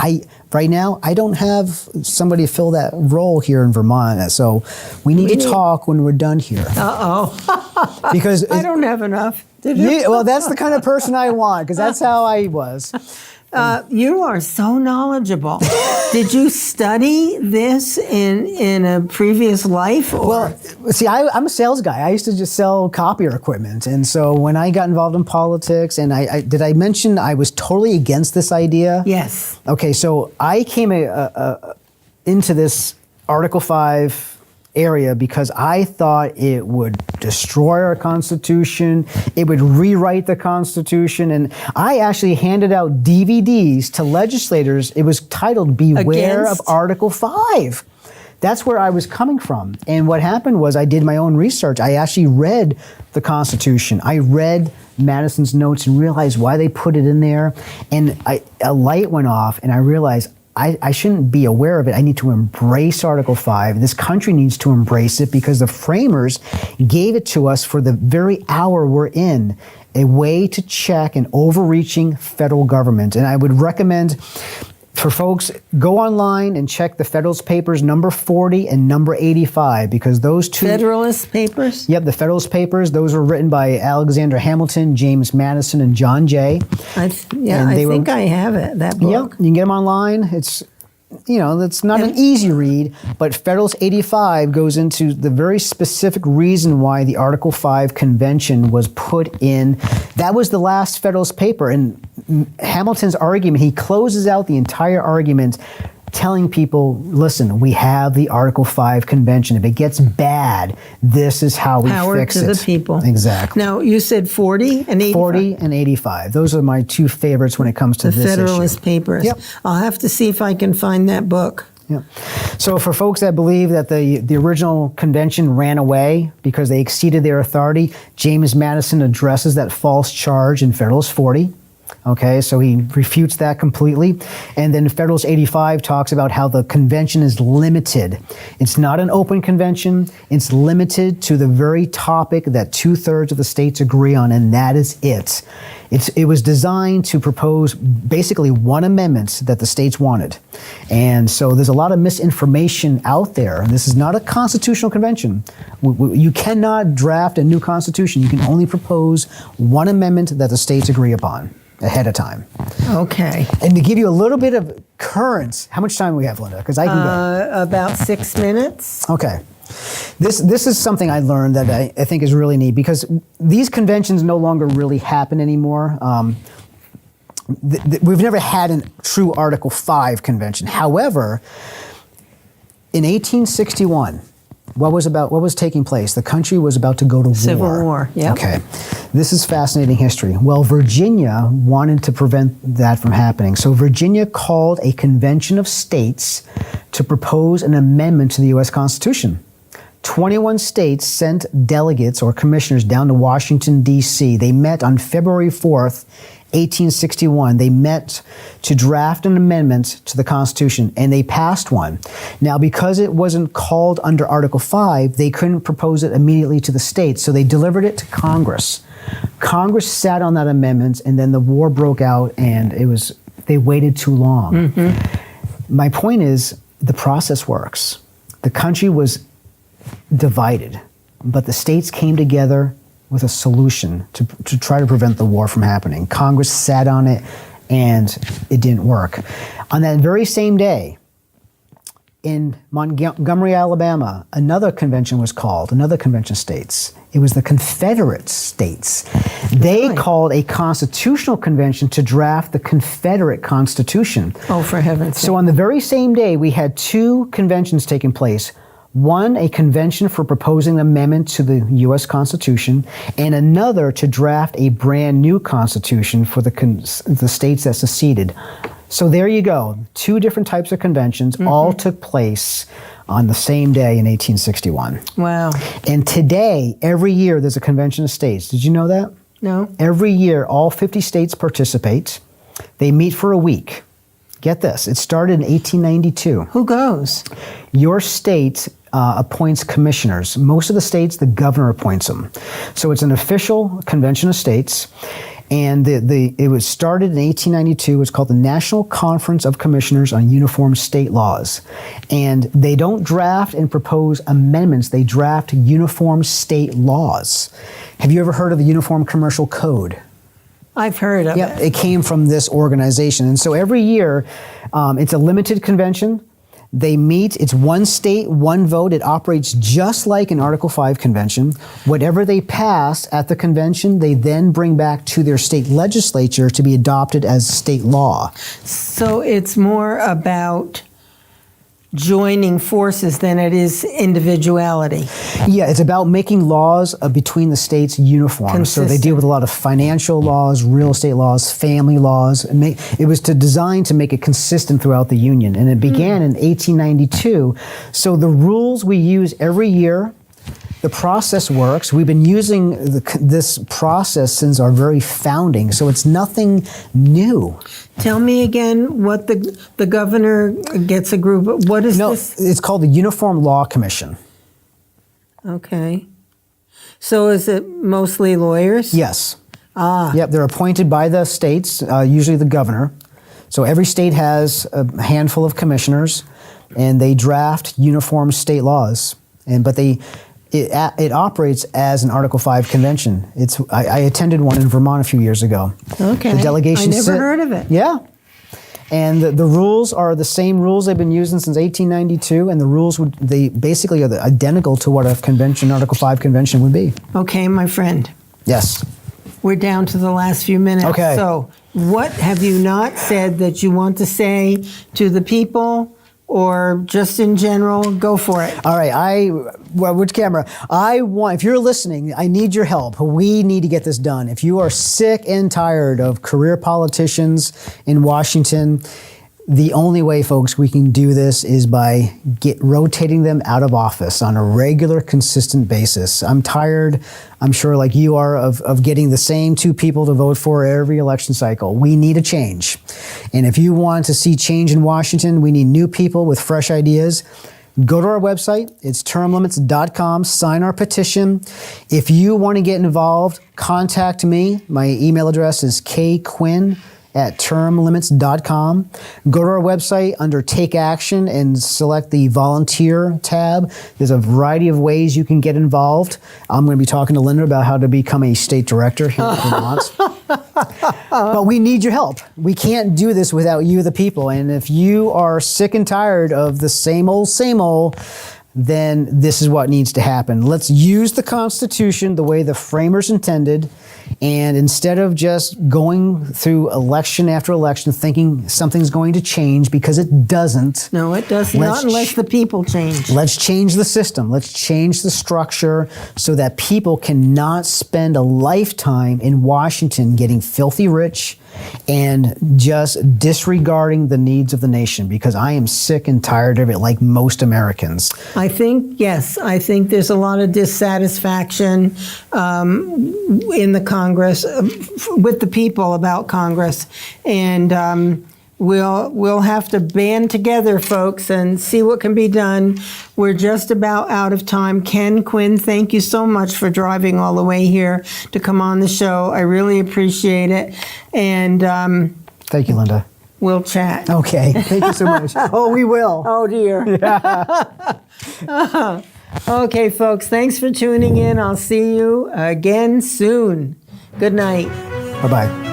right now, I don't have somebody fill that role here in Vermont. So we need to talk when we're done here. Uh-oh. Because I don't have enough. Did you? yeah, well, that's the kind of person I want, because that's how I was. You are so knowledgeable. Did you study this in a previous life? Or? Well, see, I'm a sales guy. I used to just sell copier equipment. And so when I got involved in politics, and did I mention I was totally against this idea? Yes. Okay, so I came into this Article 5 area because I thought it would destroy our Constitution, it would rewrite the Constitution, and I actually handed out DVDs to legislators. It was titled Beware of Article 5. That's where I was coming from. And what happened was I did my own research. I actually read the Constitution. I read Madison's notes and realized why they put it in there. And a light went off, and I realized I shouldn't be aware of it. I need to embrace Article 5. This country needs to embrace it because the framers gave it to us for the very hour we're in, a way to check an overreaching federal government. And I would recommend for folks, go online and check the Federalist Papers number 40 and number 85, because those two... Federalist Papers? Yep, the Federalist Papers. Those were written by Alexander Hamilton, James Madison, and John Jay. I think I have it, that book. Yep, you can get them online. It's... it's not an easy read, but Federalist 85 goes into the very specific reason why the Article 5 Convention was put in. That was the last Federalist paper, and Hamilton's argument, he closes out the entire argument telling people, listen, we have the Article 5 Convention. If it gets bad, this is how we fix it. Power to the people. Exactly. Now, you said 40 and 85? 40 and 85. Those are my two favorites when it comes to this issue. The Federalist Papers. Yep. I'll have to see if I can find that book. Yeah. So for folks that believe that the original convention ran away because they exceeded their authority, James Madison addresses that false charge in Federalist 40. Okay, so he refutes that completely. And then Federalist 85 talks about how the convention is limited. It's not an open convention. It's limited to the very topic that 2/3 of the states agree on, and that is it. It was designed to propose basically one amendment that the states wanted. And so there's a lot of misinformation out there. This is not a constitutional convention. You cannot draft a new constitution. You can only propose one amendment that the states agree upon ahead of time. Okay. And to give you a little bit of currents, how much time do we have, Linda? Because I can go. About 6 minutes. Okay. This is something I learned that I think is really neat because these conventions no longer really happen anymore. We've never had a true Article 5 convention. However, in 1861, what was taking place? The country was about to go to war. Civil War, yeah. Okay. This is fascinating history. Well, Virginia wanted to prevent that from happening. So Virginia called a convention of states to propose an amendment to the U.S. Constitution. 21 states sent delegates or commissioners down to Washington, D.C. They met on February 4th, 1861. They met to draft an amendment to the Constitution, and they passed one. Now, because it wasn't called under Article 5, they couldn't propose it immediately to the states, so they delivered it to Congress. Congress sat on that amendment, and then the war broke out, and they waited too long. My point is, the process works. The country was divided, but the states came together with a solution to try to prevent the war from happening. Congress sat on it, and it didn't work. On that very same day, in Montgomery, Alabama, another convention was called, another convention of states. It was the Confederate States. They called a constitutional convention to draft the Confederate Constitution. Oh, for heaven's sake. So on the very same day, we had two conventions taking place. One, a convention for proposing an amendment to the U.S. Constitution, and another to draft a brand new constitution for the states that seceded. So there you go. Two different types of conventions all took place on the same day in 1861. Wow. And today, every year, there's a convention of states. Did you know that? No. Every year, all 50 states participate. They meet for a week. Get this. It started in 1892. Who goes? Your state appoints commissioners. Most of the states, the governor appoints them. So it's an official convention of states. And it was started in 1892. It's called the National Conference of Commissioners on Uniform State Laws. And they don't draft and propose amendments. They draft uniform state laws. Have you ever heard of the Uniform Commercial Code? I've heard of it. It came from this organization. And so every year, it's a limited convention. They meet, it's one state, one vote. It operates just like an Article 5 convention. Whatever they pass at the convention, they then bring back to their state legislature to be adopted as state law. So it's more about joining forces than it is individuality. Yeah, it's about making laws between the states uniform. So they deal with a lot of financial laws, real estate laws, family laws. It was designed to make it consistent throughout the Union. And it began in 1892. So the rules we use every year, the process works. We've been using this process since our very founding, so it's nothing new. Tell me again what the governor gets a group. What is this? It's called the Uniform Law Commission. Okay. So is it mostly lawyers? Yes. Yep, they're appointed by the states, usually the governor. So every state has a handful of commissioners, and they draft uniform state laws. But it operates as an Article 5 convention. I attended one in Vermont a few years ago. Okay. The delegation I never heard of it. Yeah. And the rules are the same rules they've been using since 1892, and the rules they basically are identical to what a convention, Article 5 convention would be. Okay, my friend. Yes. We're down to the last few minutes. Okay. So what have you not said that you want to say to the people? Or just in general, go for it. All right, which camera? If you're listening, I need your help. We need to get this done. If you are sick and tired of career politicians in Washington, the only way, folks, we can do this is by rotating them out of office on a regular, consistent basis. I'm tired, I'm sure like you are, of getting the same two people to vote for every election cycle. We need a change. And if you want to see change in Washington, we need new people with fresh ideas. Go to our website. It's termlimits.com. Sign our petition. If you want to get involved, contact me. My email address is kquinn@termlimits.com. Go to our website under Take Action and select the Volunteer tab. There's a variety of ways you can get involved. I'm going to be talking to Linda about how to become a state director here in Vermont. But we need your help. We can't do this without you, the people. And if you are sick and tired of the same old, then this is what needs to happen. Let's use the Constitution the way the framers intended, and instead of just going through election after election thinking something's going to change, because it doesn't. No, it does not unless the people change. Let's change the system. Let's change the structure so that people cannot spend a lifetime in Washington getting filthy rich and just disregarding the needs of the nation, because I am sick and tired of it, like most Americans. I think there's a lot of dissatisfaction in the Congress, with the people about Congress. And we'll have to band together, folks, and see what can be done. We're just about out of time. Ken, Quinn, thank you so much for driving all the way here to come on the show. I really appreciate it. And thank you, Linda. We'll chat. Okay. Thank you so much. Oh, we will. Oh, dear. Yeah. Okay, folks, thanks for tuning in. I'll see you again soon. Good night. Bye-bye.